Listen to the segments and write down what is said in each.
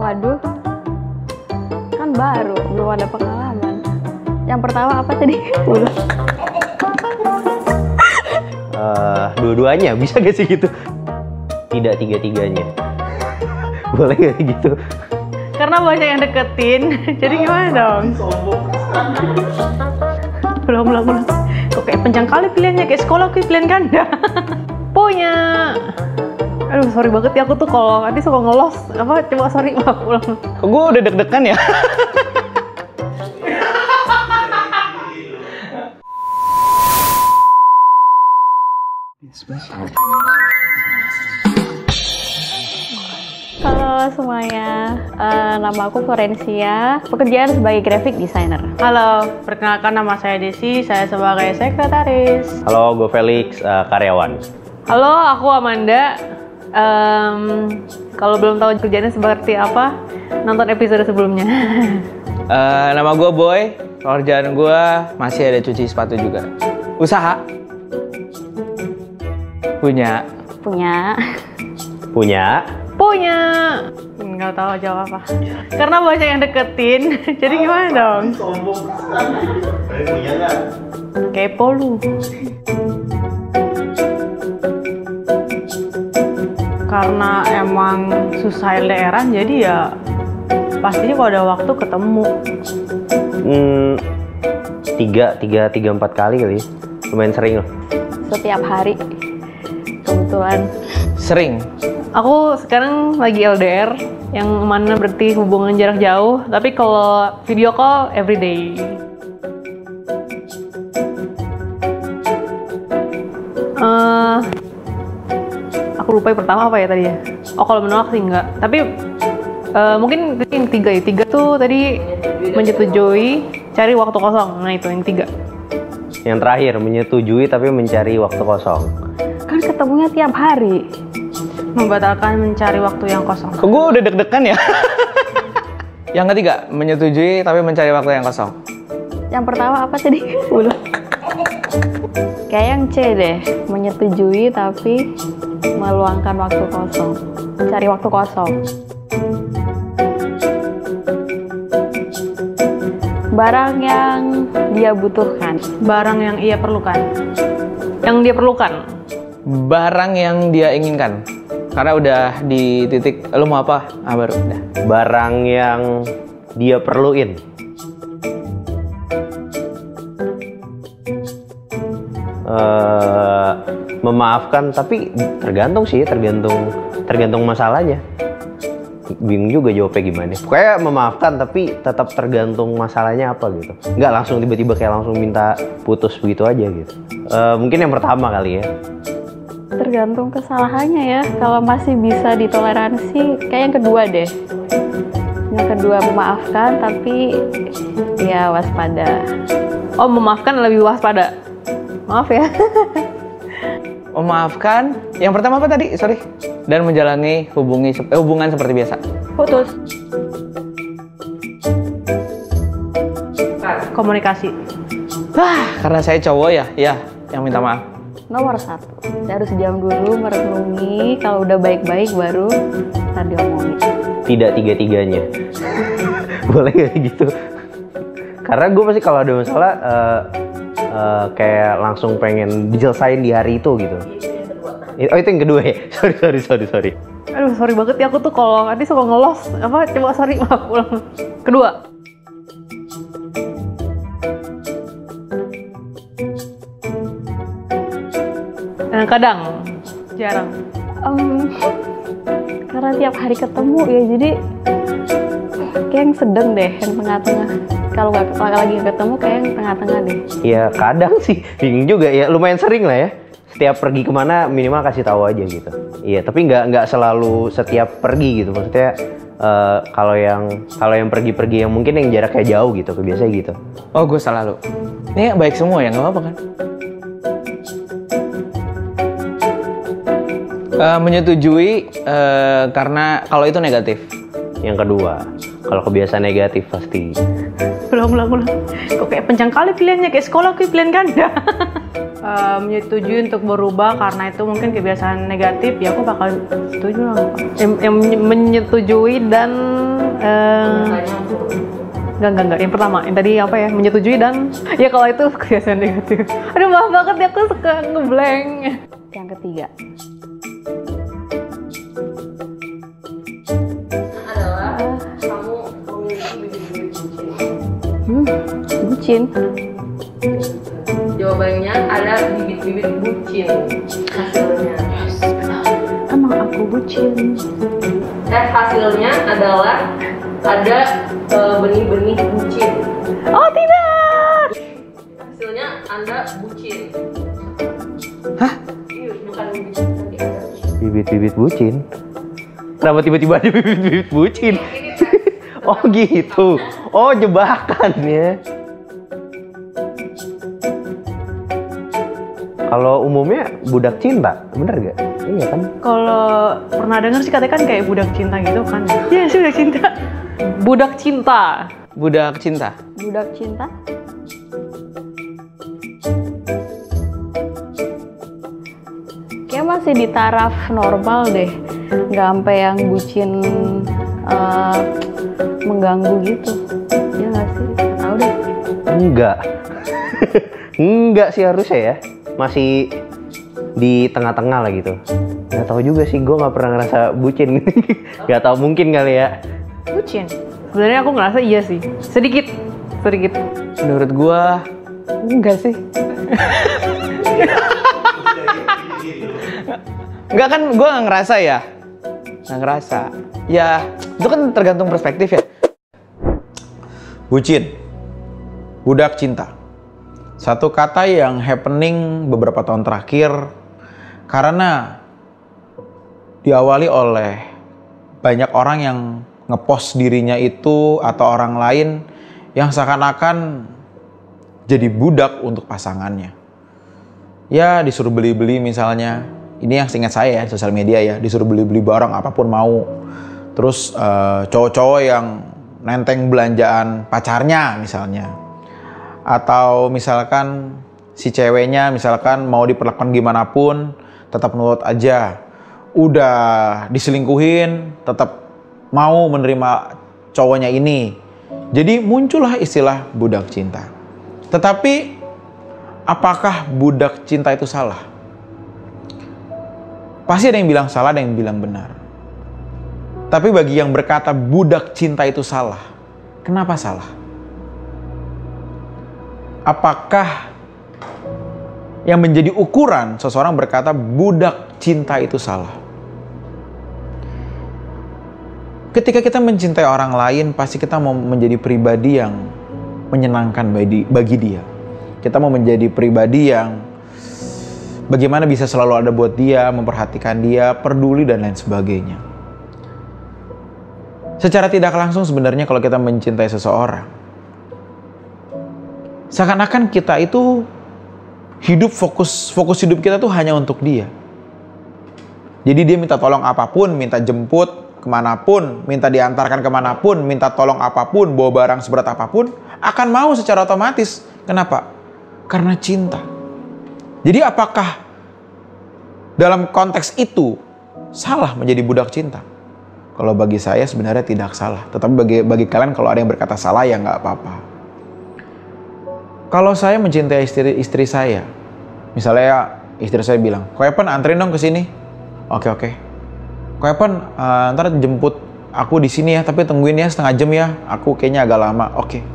Waduh, kan baru, belum ada pengalaman. Yang pertama apa tadi? Dua-duanya, bisa gak sih gitu? Tidak tiga-tiganya. Boleh gak gitu? Karena banyak yang deketin, jadi gimana dong? Belum. Kok kayak panjang kali pilihannya, kayak sekolah aku pilihan ganda. Punya. Aduh, sorry banget ya, aku tuh kalau nanti suka ngelos. Coba sorry, maaf ulang. Kok gue udah deg-degan ya? Halo semuanya, nama aku Florencia, pekerjaan sebagai graphic designer. Halo, perkenalkan nama saya Desi, saya sebagai sekretaris. Halo, gue Felix, karyawan. Halo, aku Amanda. Kalau belum tahu kerjanya seperti apa, nonton episode sebelumnya. Nama gue Boy, pekerjaan gue masih ada cuci sepatu juga. Usaha. Punya. Nggak tahu jawab apa. Karena banyak yang deketin, jadi gimana dong? Punya nggak? Kepo lu. Karena emang susah LDR-an, jadi ya pastinya kalau ada waktu ketemu. 4 kali kali. Lumayan sering loh. Setiap hari, kebetulan. Sering. Aku sekarang lagi LDR, yang mana berarti hubungan jarak jauh, tapi kalau video call everyday. Aku lupa yang pertama apa ya tadi ya. Oh, kalau menolak sih enggak, tapi mungkin yang tiga ya. Tiga tuh tadi menyetujui, cari waktu kosong. Nah itu yang tiga. Yang terakhir, menyetujui tapi mencari waktu kosong. Kan ketemunya tiap hari. Membatalkan mencari waktu yang kosong. Kok gue udah deg-degan ya? Yang ketiga, menyetujui tapi mencari waktu yang kosong. Yang pertama apa tadi? Kayak yang C deh, menyetujui tapi meluangkan waktu kosong, cari waktu kosong. Barang yang dia butuhkan. Barang yang ia perlukan. Yang dia perlukan. Barang yang dia inginkan. Karena udah di titik, lu mau apa? Baru udah. Barang yang dia perluin. Memaafkan, tapi tergantung sih, tergantung masalahnya. Bingung juga jawabnya gimana. Pokoknya memaafkan tapi tetap tergantung masalahnya apa gitu. Nggak langsung tiba-tiba kayak langsung minta putus begitu aja gitu. Mungkin yang pertama kali ya. Tergantung kesalahannya ya. Kalau masih bisa ditoleransi, kayak yang kedua deh. Yang kedua memaafkan tapi ya waspada. Oh, memaafkan lebih waspada. Maaf ya. Memaafkan. Yang pertama apa tadi? Sorry. Dan menjalani hubungan seperti biasa. Putus. Komunikasi. Karena saya cowok ya yang minta maaf. Nomor 1, saya harus diam dulu, merenungi. Kalau udah baik-baik baru ntar diomongin. Tidak tiga-tiganya. Boleh gak gitu? Karena gue pasti kalau ada masalah kayak langsung pengen diselesain di hari itu gitu. Oh, itu yang kedua ya? Sorry. Aduh, sorry banget ya, aku tuh kalau nanti suka ngelos. Coba sorry, maaf ulang. Kedua. Kadang, jarang. Karena tiap hari ketemu ya, jadi kayak yang sedang deh, yang tengah-tengah. Kalau lagi nggak ketemu, kayak yang tengah-tengah deh. Ya kadang sih, bingung juga ya. Lumayan sering lah ya. Setiap pergi kemana minimal kasih tahu aja gitu. Iya, tapi nggak selalu setiap pergi gitu. Maksudnya kalau yang pergi-pergi yang mungkin yang jaraknya jauh gitu, biasanya gitu. Oh, gue selalu. Ini baik semua ya, nggak apa-apa kan? Menyetujui karena kalau itu negatif. Yang kedua, kalau kebiasaan negatif pasti. Belum. Kok kayak panjang kali pilihannya, kayak sekolah aku pilihan ganda. menyetujui untuk berubah karena itu mungkin kebiasaan negatif, ya aku bakal setuju lah. Yang menyetujui dan enggak. Yang pertama, yang tadi apa ya? Menyetujui dan ya kalau itu kebiasaan negatif. Aduh maaf banget ya, aku suka ngeblank. Yang ketiga adalah kamu memiliki bibit-bibit bucin. bucin. Jawabannya ada bibit-bibit bucin hasilnya. Emang aku bucin? Hasilnya adalah ada benih-benih bucin. Oh tidak. Hasilnya Anda bucin. Hah? Iya, bukan bucin tapi ada. Bibit-bibit bucin. Kenapa tiba-tiba ada bibit-bibit bucin? Oh gitu. Oh jebakan ya. Kalau umumnya budak cinta, bener gak? Iya kan? Kalau pernah dengar sih katanya kan kayak budak cinta gitu kan? Iya sih budak cinta. Budak cinta. Budak cinta. Budak cinta? Kayak masih di taraf normal deh, nggak sampai yang bucin mengganggu gitu. Ya nggak sih? Nggak tahu deh. Enggak. Enggak sih harusnya ya. Masih di tengah-tengah lah gitu. Nggak tahu juga sih, gue nggak pernah ngerasa bucin. Nggak tahu, mungkin kali ya. Bucin. Sebenarnya aku ngerasa iya sih. Sedikit. Menurut gua enggak sih. Enggak kan, gua nggak ngerasa ya. Nggak ngerasa. Ya, itu kan tergantung perspektif ya. Bucin, budak cinta. Satu kata yang happening beberapa tahun terakhir karena diawali oleh banyak orang yang ngepost dirinya itu atau orang lain yang seakan-akan jadi budak untuk pasangannya. Ya disuruh beli-beli misalnya. Ini yang seingat saya ya, sosial media ya. Disuruh beli-beli barang apapun mau. Terus cowok-cowok yang nenteng belanjaan pacarnya misalnya. Atau misalkan si ceweknya misalkan mau diperlakukan gimana pun tetap nurut aja. Udah diselingkuhin tetap mau menerima cowoknya ini. Jadi muncullah istilah budak cinta. Tetapi apakah budak cinta itu salah? Pasti ada yang bilang salah, ada yang bilang benar. Tapi bagi yang berkata budak cinta itu salah, kenapa salah? Apakah yang menjadi ukuran seseorang berkata budak cinta itu salah? Ketika kita mencintai orang lain, pasti kita mau menjadi pribadi yang menyenangkan bagi dia. Kita mau menjadi pribadi yang bagaimana bisa selalu ada buat dia, memperhatikan dia, peduli dan lain sebagainya. Secara tidak langsung sebenarnya kalau kita mencintai seseorang, seakan-akan kita itu hidup fokus hidup kita tuh hanya untuk dia. Jadi dia minta tolong apapun, minta jemput kemanapun, minta diantarkan kemanapun, minta tolong apapun, bawa barang seberat apapun, akan mau secara otomatis. Kenapa? Karena cinta. Jadi apakah dalam konteks itu salah menjadi budak cinta? Kalau bagi saya sebenarnya tidak salah. Tetapi bagi kalian kalau ada yang berkata salah ya nggak apa-apa. Kalau saya mencintai istri saya, misalnya istri saya bilang, "Ko Epan anterin dong ke sini." Oke. Ko Epan ntar jemput aku di sini ya, tapi tungguin ya setengah jam ya. Aku kayaknya agak lama. Oke.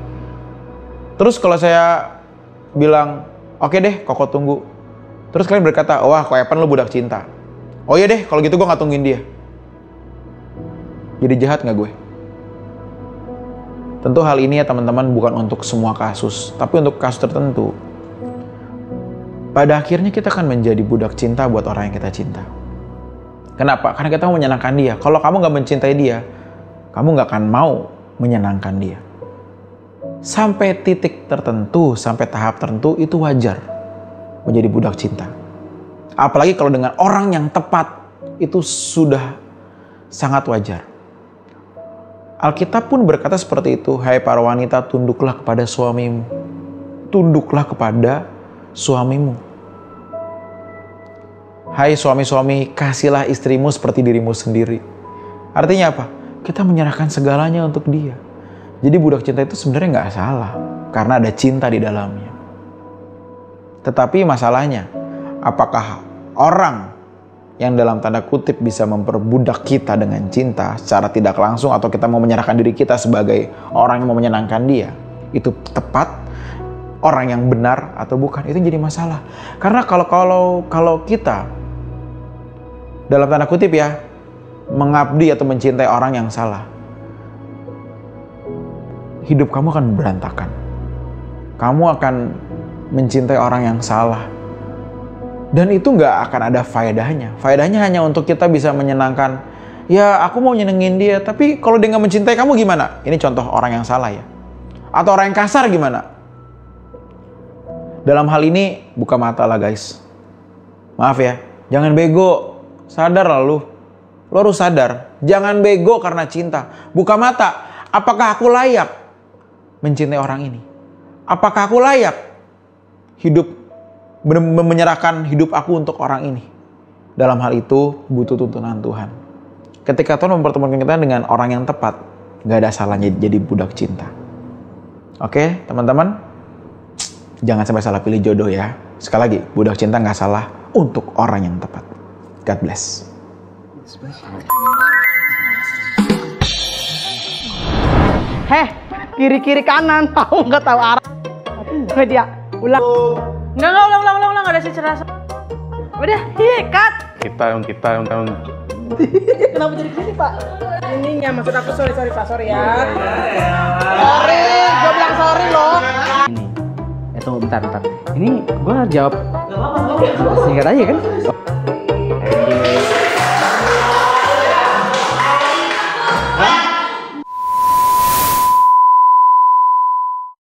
Terus kalau saya bilang, "Oke deh, Koko tunggu." Terus kalian berkata, "Wah, Ko Epan lu budak cinta." Oh iya deh, kalau gitu gue nggak tungguin dia. Jadi jahat nggak gue? Tentu hal ini ya teman-teman bukan untuk semua kasus, tapi untuk kasus tertentu. Pada akhirnya kita akan menjadi budak cinta buat orang yang kita cinta. Kenapa? Karena kita mau menyenangkan dia. Kalau kamu nggak mencintai dia, kamu nggak akan mau menyenangkan dia. Sampai titik tertentu, sampai tahap tertentu itu wajar menjadi budak cinta. Apalagi kalau dengan orang yang tepat, itu sudah sangat wajar. Alkitab pun berkata seperti itu, "Hai para wanita, tunduklah kepada suamimu." Tunduklah kepada suamimu. Hai suami-suami, kasihlah istrimu seperti dirimu sendiri. Artinya apa? Kita menyerahkan segalanya untuk dia. Jadi budak cinta itu sebenarnya nggak salah, karena ada cinta di dalamnya. Tetapi masalahnya, apakah orang yang dalam tanda kutip bisa memperbudak kita dengan cinta secara tidak langsung, atau kita mau menyerahkan diri kita sebagai orang yang mau menyenangkan dia, itu tepat, orang yang benar atau bukan, itu jadi masalah. Karena kalau kita dalam tanda kutip ya mengabdi atau mencintai orang yang salah, hidup kamu akan berantakan. Kamu akan mencintai orang yang salah. Dan itu nggak akan ada faedahnya. Faedahnya hanya untuk kita bisa menyenangkan. Ya aku mau nyenengin dia, tapi kalau dia nggak mencintai kamu gimana? Ini contoh orang yang salah ya. Atau orang yang kasar gimana? Dalam hal ini buka mata lah guys. Maaf ya, jangan bego. Sadar lah lu. Lu harus sadar. Jangan bego karena cinta. Buka mata. Apakah aku layak mencintai orang ini? Apakah aku layak hidup menyerahkan hidup aku untuk orang ini? Dalam hal itu butuh tuntunan Tuhan. Ketika Tuhan mempertemukan kita dengan orang yang tepat, gak ada salahnya jadi budak cinta. Oke teman-teman, jangan sampai salah pilih jodoh ya. Sekali lagi, budak cinta gak salah untuk orang yang tepat. God bless. Heh, kiri-kiri kanan, tahu nggak tahu arah. Dia ulang. Enggak, ulang, ada si cerdas. Udah, cut. Kita. Kenapa jadi gini Pak? Ininya maksud aku sorry Pak, sorry ya. Sorry, gue bilang sorry loh. Ini, bentar. Ini gue jawab singkat aja kan?